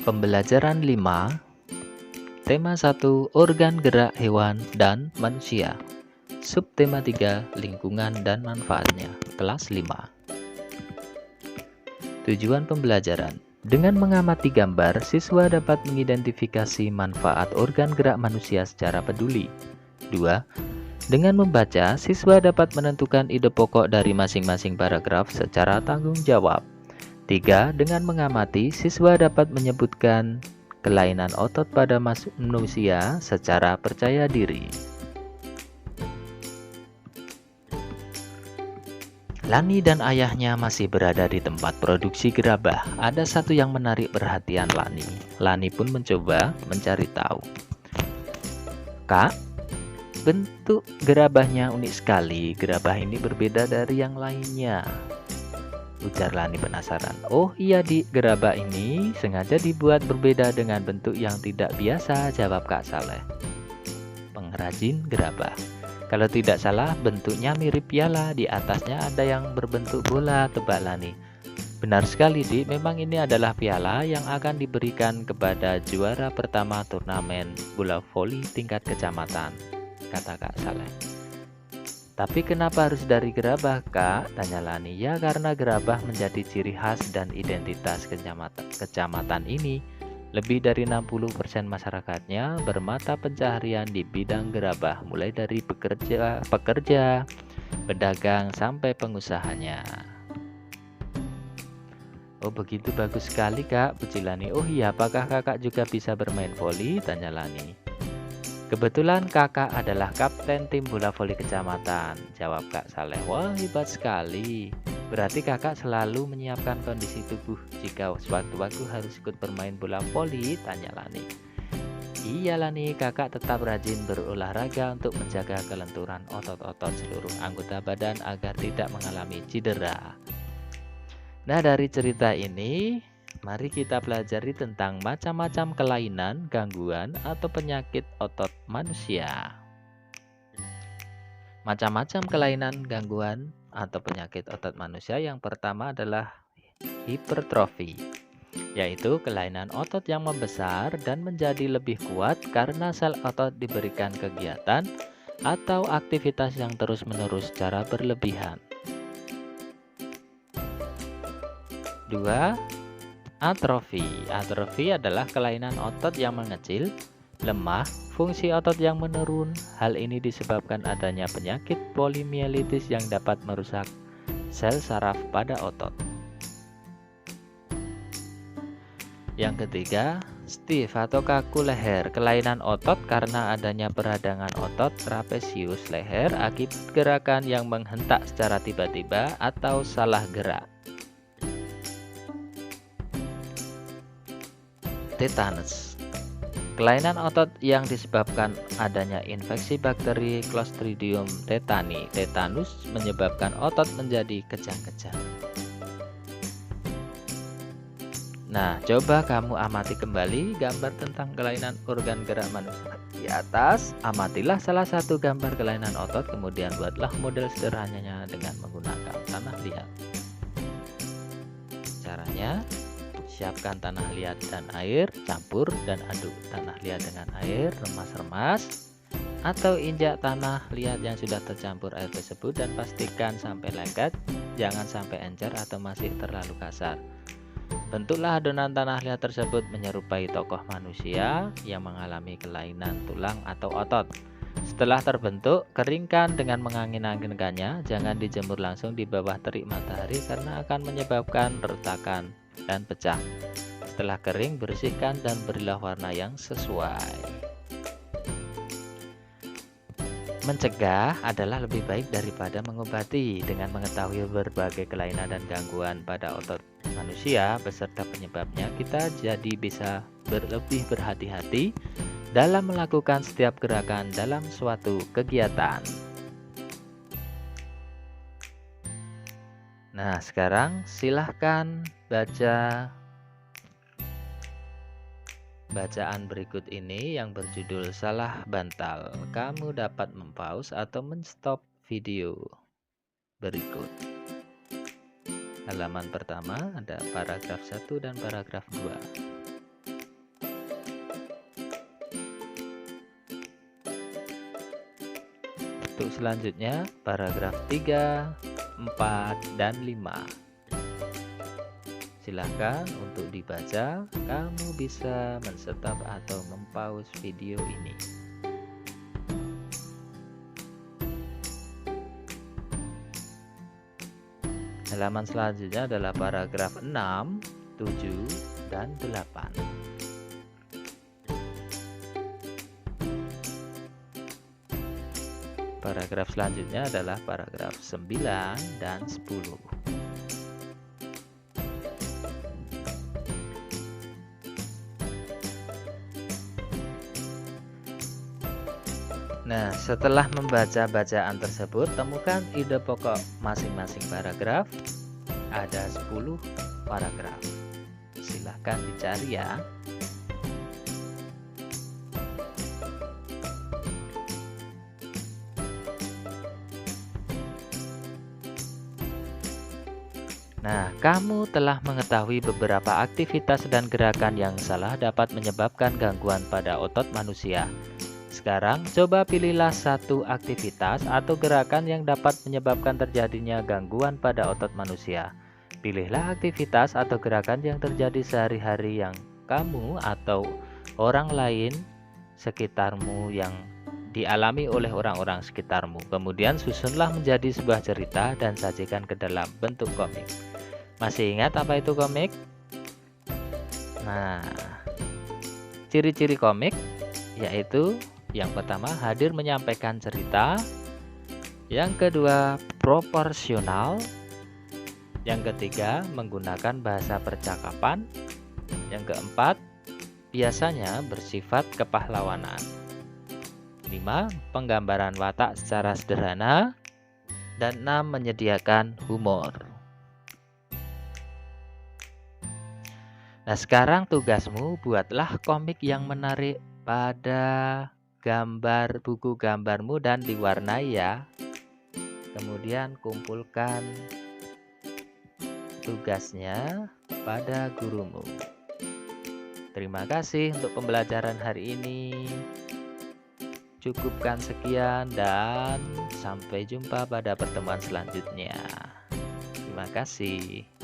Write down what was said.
Pembelajaran 5, tema 1, organ gerak hewan dan manusia. Subtema 3, lingkungan dan manfaatnya. Kelas 5. Tujuan pembelajaran. Dengan mengamati gambar, siswa dapat mengidentifikasi manfaat organ gerak manusia secara peduli. 2. Dengan membaca, siswa dapat menentukan ide pokok dari masing-masing paragraf secara tanggung jawab. 3. Dengan mengamati, siswa dapat menyebutkan kelainan otot pada manusia secara percaya diri. Lani dan ayahnya masih berada di tempat produksi gerabah. Ada satu yang menarik perhatian Lani. Lani pun mencoba mencari tahu. Kak, bentuk gerabahnya unik sekali. Gerabah ini berbeda dari yang lainnya, ujar Lani penasaran. Oh iya Dik, gerabah ini sengaja dibuat berbeda dengan bentuk yang tidak biasa, jawab Kak Saleh, pengrajin gerabah. Kalau tidak salah bentuknya mirip piala, di atasnya ada yang berbentuk bola, tebak Lani. Benar sekali Dik, memang ini adalah piala yang akan diberikan kepada juara pertama turnamen bola voli tingkat kecamatan, kata Kak Saleh. Tapi kenapa harus dari gerabah, Kak? Tanya Lani. Ya karena gerabah menjadi ciri khas dan identitas kecamatan ini. Lebih dari 60% masyarakatnya bermata pencaharian di bidang gerabah, mulai dari pekerja, pedagang, sampai pengusahanya. Oh begitu, bagus sekali Kak, puji Lani. Oh iya, apakah kakak juga bisa bermain voli? Tanya Lani. Kebetulan kakak adalah kapten tim bola voli kecamatan, jawab Kak Saleh. Wah, hebat sekali. Berarti kakak selalu menyiapkan kondisi tubuh jika sewaktu-waktu harus ikut bermain bola voli, tanya Lani. Iya Lani, kakak tetap rajin berolahraga untuk menjaga kelenturan otot-otot seluruh anggota badan agar tidak mengalami cedera. Nah, dari cerita ini mari kita pelajari tentang macam-macam kelainan, gangguan, atau penyakit otot manusia. Macam-macam kelainan, gangguan, atau penyakit otot manusia yang pertama adalah hipertrofi, yaitu kelainan otot yang membesar dan menjadi lebih kuat karena sel otot diberikan kegiatan atau aktivitas yang terus-menerus secara berlebihan. 2. Atrofi. Atrofi adalah kelainan otot yang mengecil, lemah, fungsi otot yang menurun. Hal ini disebabkan adanya penyakit polimielitis yang dapat merusak sel saraf pada otot. Yang ketiga, stiff atau kaku leher. Kelainan otot karena adanya peradangan otot trapesius leher akibat gerakan yang menghentak secara tiba-tiba atau salah gerak. Tetanus. Kelainan otot yang disebabkan adanya infeksi bakteri Clostridium tetani. Tetanus menyebabkan otot menjadi kejang-kejang. Nah, coba kamu amati kembali gambar tentang kelainan organ gerak manusia di atas. Amatilah salah satu gambar kelainan otot, kemudian buatlah model sederhananya dengan menggunakan tanah liat. Caranya, siapkan tanah liat dan air, campur dan aduk tanah liat dengan air, remas-remas atau injak tanah liat yang sudah tercampur air tersebut dan pastikan sampai lengket, jangan sampai encer atau masih terlalu kasar. Bentuklah adonan tanah liat tersebut menyerupai tokoh manusia yang mengalami kelainan tulang atau otot. Setelah terbentuk, keringkan dengan mengangin-anginkannya, jangan dijemur langsung di bawah terik matahari karena akan menyebabkan retakan dan pecah. Setelah kering, bersihkan dan berilah warna yang sesuai. Mencegah adalah lebih baik daripada mengobati. Dengan mengetahui berbagai kelainan dan gangguan pada otot manusia beserta penyebabnya, kita jadi bisa lebih berhati-hati dalam melakukan setiap gerakan dalam suatu kegiatan. Nah, sekarang silahkan baca bacaan berikut ini yang berjudul Salah Bantal. Kamu dapat mempause atau menstop video berikut. Halaman pertama ada paragraf 1 dan paragraf 2. Untuk selanjutnya, paragraf 3, 4, dan 5. Silakan untuk dibaca, kamu bisa men-stop atau mempause video ini. Halaman selanjutnya adalah paragraf 6, 7, dan 8. Paragraf selanjutnya adalah paragraf 9 dan 10. Nah, setelah membaca bacaan tersebut, temukan ide pokok masing-masing paragraf. Ada 10 paragraf. Silahkan dicari ya. Nah, kamu telah mengetahui beberapa aktivitas dan gerakan yang salah dapat menyebabkan gangguan pada otot manusia. Sekarang, coba pilihlah satu aktivitas atau gerakan yang dapat menyebabkan terjadinya gangguan pada otot manusia. Pilihlah aktivitas atau gerakan yang terjadi sehari-hari yang kamu atau orang lain sekitarmu yang dialami oleh orang-orang sekitarmu. Kemudian susunlah menjadi sebuah cerita dan sajikan ke dalam bentuk komik. Masih ingat apa itu komik? Nah, ciri-ciri komik yaitu yang pertama, hadir menyampaikan cerita. Yang kedua, proporsional. Yang ketiga, menggunakan bahasa percakapan. Yang keempat, biasanya bersifat kepahlawanan. 5. Penggambaran watak secara sederhana. Dan 6. Menyediakan humor. Nah, sekarang tugasmu buatlah komik yang menarik pada gambar buku gambarmu dan diwarnai ya. Kemudian kumpulkan tugasnya pada gurumu. Terima kasih untuk pembelajaran hari ini. Cukupkan sekian dan sampai jumpa pada pertemuan selanjutnya. Terima kasih.